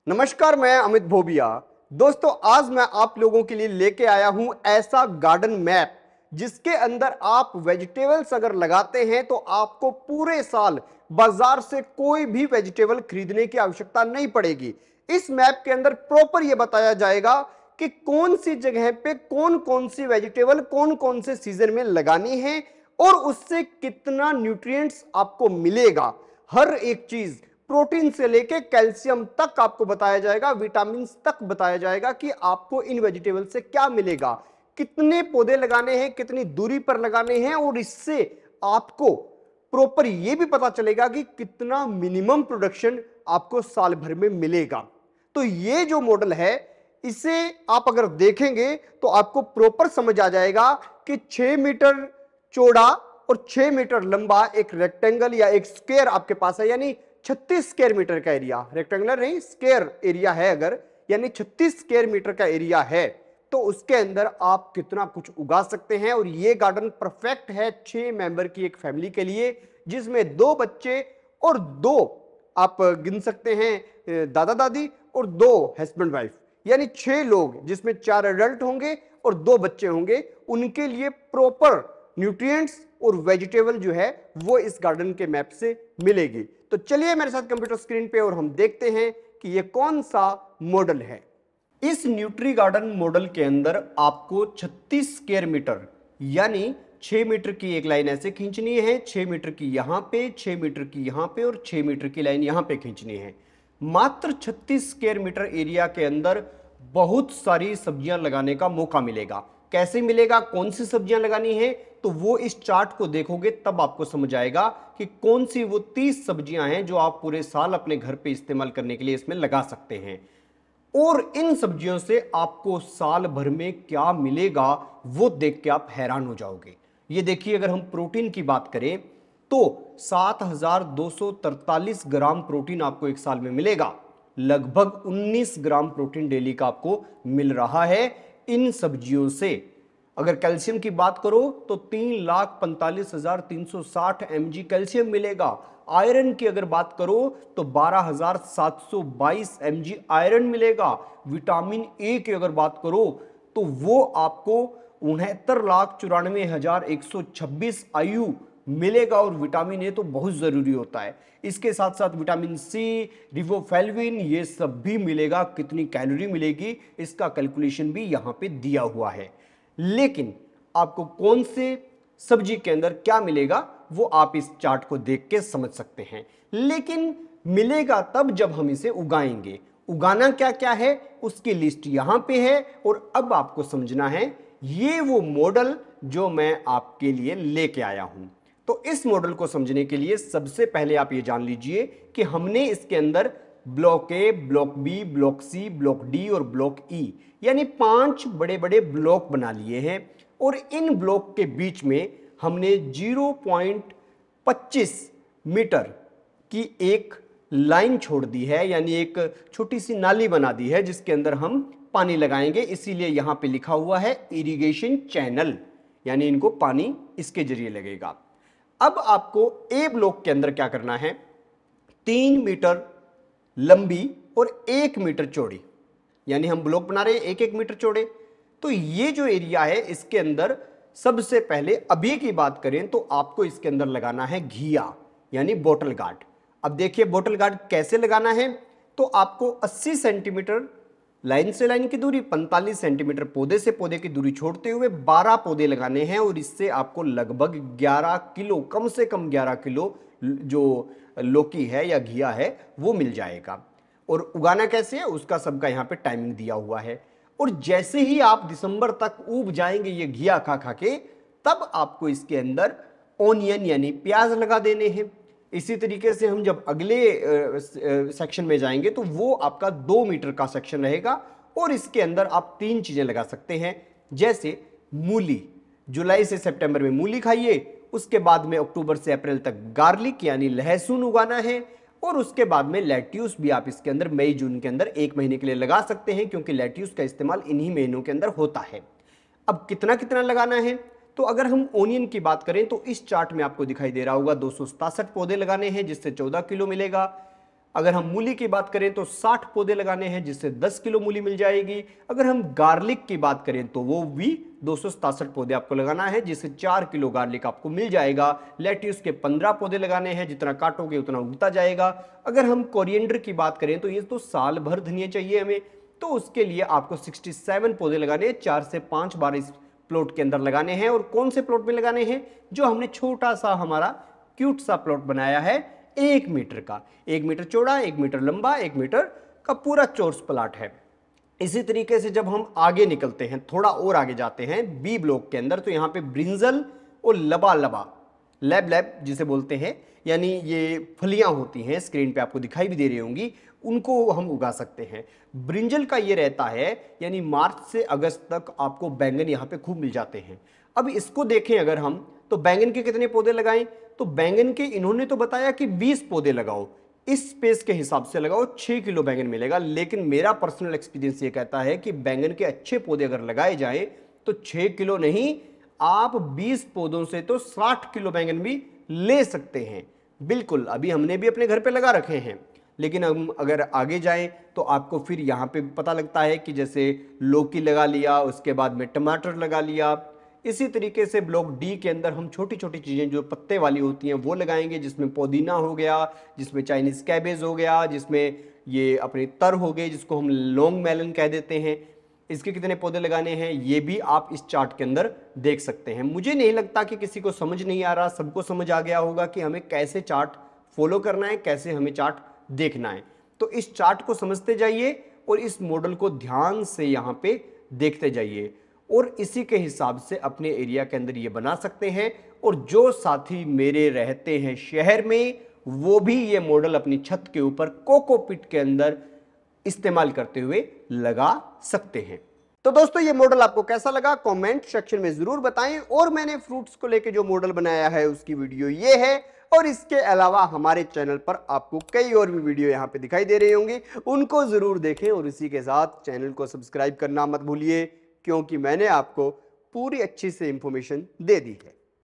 नमस्कार, मैं अमित भोबिया। दोस्तों, आज मैं आप लोगों के लिए लेके आया हूं ऐसा गार्डन मैप जिसके अंदर आप वेजिटेबल्स अगर लगाते हैं तो आपको पूरे साल बाजार से कोई भी वेजिटेबल खरीदने की आवश्यकता नहीं पड़ेगी। इस मैप के अंदर प्रॉपर यह बताया जाएगा कि कौन सी जगह पे कौन कौन सी वेजिटेबल कौन कौन से सीजन में लगानी है और उससे कितना न्यूट्रिएंट्स आपको मिलेगा। हर एक चीज, प्रोटीन से लेके कैल्शियम तक आपको बताया जाएगा, विटामिन तक बताया जाएगा कि आपको इन वेजिटेबल से क्या मिलेगा, कितने पौधे लगाने हैं, कितनी दूरी पर लगाने हैं और इससे आपको प्रॉपर यह भी पता चलेगा कि कितना मिनिमम प्रोडक्शन आपको साल भर में मिलेगा। तो ये जो मॉडल है, इसे आप अगर देखेंगे तो आपको प्रॉपर समझ आ जाएगा कि 6 मीटर चौड़ा और 6 मीटर लंबा एक रेक्टेंगल या एक स्क्वायर आपके पास है, यानी 36 स्क्वायर मीटर का एरिया, रेक्टेंगुलर नहीं स्क्वायर एरिया है अगर, यानी 36 स्क्वायर मीटर का एरिया है तो उसके अंदर आप कितना कुछ उगा सकते हैं। और ये गार्डन परफेक्ट है 6 मेंबर की एक फैमिली के लिए, जिसमें 2 बच्चे और 2 आप गिन सकते हैं दादा दादी और 2 हस्बैंड वाइफ, यानी 6 लोग, जिसमें 4 एडल्ट होंगे और 2 बच्चे होंगे। उनके लिए प्रॉपर न्यूट्रिएंट्स और वेजिटेबल जो है वो इस गार्डन के मैप से मिलेगी। तो चलिए मेरे साथ कंप्यूटर स्क्रीन पे और हम देखते हैं कि ये कौन सा मॉडल है। इस न्यूट्री गार्डन मॉडल के अंदर आपको 36 स्क्वायर मीटर यानी 6 मीटर की एक लाइन ऐसे खींचनी है, 6 मीटर की यहां पे, 6 मीटर की यहां पे और 6 मीटर की लाइन यहां पे खींचनी है। मात्र 36 स्क्वायर मीटर एरिया के अंदर बहुत सारी सब्जियां लगाने का मौका मिलेगा। कैसे मिलेगा, कौन सी सब्जियां लगानी है, तो वो इस चार्ट को देखोगे तब आपको समझ आएगा कि कौन सी वो 30 सब्जियां हैं जो आप पूरे साल अपने घर पे इस्तेमाल करने के लिए इसमें लगा सकते हैं। और इन सब्जियों से आपको साल भर में क्या मिलेगा वो देख के आप हैरान हो जाओगे। ये देखिए, अगर हम प्रोटीन की बात करें तो 7243 ग्राम प्रोटीन आपको एक साल में मिलेगा। लगभग 19 ग्राम प्रोटीन डेली का आपको मिल रहा है इन सब्जियों से। अगर कैल्शियम की बात करो तो 3,45,360 mg कैल्शियम मिलेगा। आयरन की अगर बात करो तो 12,722 mg आयरन मिलेगा। विटामिन ए की अगर बात करो तो वो आपको 69,94,126 IU मिलेगा। और विटामिन ए तो बहुत जरूरी होता है। इसके साथ साथ विटामिन सी, रिबोफ्लाविन, ये सब भी मिलेगा। कितनी कैलोरी मिलेगी इसका कैलकुलेशन भी यहां पे दिया हुआ है। लेकिन आपको कौन से सब्जी के अंदर क्या मिलेगा वो आप इस चार्ट को देख के समझ सकते हैं। लेकिन मिलेगा तब जब हम इसे उगाएंगे। उगाना क्या क्या है उसकी लिस्ट यहां पे है। और अब आपको समझना है ये वो मॉडल जो मैं आपके लिए लेके आया हूं। तो इस मॉडल को समझने के लिए सबसे पहले आप ये जान लीजिए कि हमने इसके अंदर block A, block B, block C, block D और ब्लॉक ई यानी 5 बड़े बड़े ब्लॉक बना लिए हैं। और इन ब्लॉक के बीच में हमने 0.25 मीटर की एक लाइन छोड़ दी है, यानी एक छोटी सी नाली बना दी है जिसके अंदर हम पानी लगाएंगे। इसीलिए यहां पे लिखा हुआ है इरिगेशन चैनल, यानी इनको पानी इसके जरिए लगेगा। अब आपको ए ब्लॉक के अंदर क्या करना है, 3 मीटर लंबी और 1 मीटर चौड़ी, यानी हम ब्लॉक बना रहे हैं 1-1 मीटर चौड़े। तो ये जो एरिया है इसके अंदर सबसे पहले अभी की बात करें तो आपको इसके अंदर लगाना है घिया, यानी बॉटल गार्ड। अब देखिए बॉटल गार्ड कैसे लगाना है, तो आपको 80 सेंटीमीटर लाइन से लाइन की दूरी, 45 सेंटीमीटर पौधे से पौधे की दूरी छोड़ते हुए 12 पौधे लगाने हैं। और इससे आपको लगभग 11 किलो, कम से कम 11 किलो जो लौकी है या घिया है वो मिल जाएगा। और उगाना कैसे है उसका सबका यहाँ पे टाइमिंग दिया हुआ है। और जैसे ही आप दिसंबर तक उब जाएंगे ये घिया खा खा के, तब आपको इसके अंदर ओनियन यानी प्याज लगा देने हैं। इसी तरीके से हम जब अगले सेक्शन में जाएंगे तो वो आपका 2 मीटर का सेक्शन रहेगा। और इसके अंदर आप 3 चीजें लगा सकते हैं, जैसे मूली। जुलाई से सितंबर में मूली खाइए, उसके बाद में अक्टूबर से अप्रैल तक गार्लिक यानी लहसुन उगाना है। और उसके बाद में लेट्यूस भी आप इसके अंदर मई जून के अंदर 1 महीने के लिए लगा सकते हैं, क्योंकि लेट्यूस का इस्तेमाल इन्हीं महीनों के अंदर होता है। अब कितना कितना लगाना है, तो अगर हम ओनियन की बात करें तो इस चार्ट में आपको दिखाई दे रहा होगा 267 पौधे लगाने हैं, जिससे 14 किलो मिलेगा। अगर हम मूली की बात करें तो 60 पौधे लगाने हैं, जिससे 10 किलो मूली मिल जाएगी। अगर हम गार्लिक की बात करें तो वो भी 267 पौधे आपको लगाना है, जिससे 4 किलो गार्लिक आपको मिल जाएगा। लेट्यूस के 15 पौधे लगाने हैं, जितना काटोगे उतना उगता जाएगा। अगर हम कोरिएंडर की बात करें तो ये तो साल भर धनिया चाहिए हमें, तो उसके लिए आपको 67 पौधे लगाने हैं, 4 से 5 बार इस प्लॉट के अंदर लगाने हैं। और कौन से प्लॉट में लगाने हैं? जो हमने छोटा सा हमारा क्यूट सा प्लॉट बनाया है 1 मीटर का, 1 मीटर चौड़ा, 1 मीटर लंबा, 1 मीटर का पूरा चौरस प्लॉट है। इसी तरीके से जब हम आगे निकलते हैं, थोड़ा और आगे जाते हैं बी ब्लॉक के अंदर, तो यहाँ पे ब्रिंजल और लबा लबा, लैब लैब जिसे बोलते हैं, यानी ये फलियां होती हैं, स्क्रीन पे आपको दिखाई भी दे रही होंगी, उनको हम उगा सकते हैं। ब्रिंजल का ये रहता है, यानी मार्च से अगस्त तक आपको बैंगन यहाँ पे खूब मिल जाते हैं। अब इसको देखें अगर हम, तो बैंगन के कितने पौधे लगाएं? तो बैंगन के इन्होंने तो बताया कि 20 पौधे लगाओ, इस स्पेस के हिसाब से लगाओ, 6 किलो बैंगन मिलेगा। लेकिन मेरा पर्सनल एक्सपीरियंस ये कहता है कि बैंगन के अच्छे पौधे अगर लगाए जाएं तो 6 किलो नहीं, आप 20 पौधों से तो 60 किलो बैंगन भी ले सकते हैं। बिल्कुल, अभी हमने भी अपने घर पे लगा रखे हैं, लेकिन हम अगर आगे जाएं तो आपको फिर यहाँ पे पता लगता है कि जैसे लौकी लगा लिया, उसके बाद में टमाटर लगा लिया। इसी तरीके से ब्लॉक डी के अंदर हम छोटी छोटी चीज़ें जो पत्ते वाली होती हैं वो लगाएंगे, जिसमें पुदीना हो गया, जिसमें चाइनीज़ कैबेज हो गया, जिसमें ये अपने तर हो गए, जिसको हम लॉन्ग मेलन कह देते हैं। इसके कितने पौधे लगाने हैं ये भी आप इस चार्ट के अंदर देख सकते हैं। मुझे नहीं लगता कि किसी को समझ नहीं आ रहा, सबको समझ आ गया होगा कि हमें कैसे चार्ट फॉलो करना है, कैसे हमें चार्ट देखना है। तो इस चार्ट को समझते जाइए और इस मॉडल को ध्यान से यहाँ पे देखते जाइए, और इसी के हिसाब से अपने एरिया के अंदर ये बना सकते हैं। और जो साथी मेरे रहते हैं शहर में, वो भी ये मॉडल अपनी छत के ऊपर कोकोपीट के अंदर इस्तेमाल करते हुए लगा सकते हैं। तो दोस्तों, ये मॉडल आपको कैसा लगा कमेंट सेक्शन में जरूर बताएं। और मैंने फ्रूट्स को लेके जो मॉडल बनाया है उसकी वीडियो ये है, और इसके अलावा हमारे चैनल पर आपको कई और भी वीडियो यहाँ पे दिखाई दे रही होंगी, उनको जरूर देखें। और इसी के साथ चैनल को सब्सक्राइब करना मत भूलिए, क्योंकि मैंने आपको पूरी अच्छी से इंफॉर्मेशन दे दी है।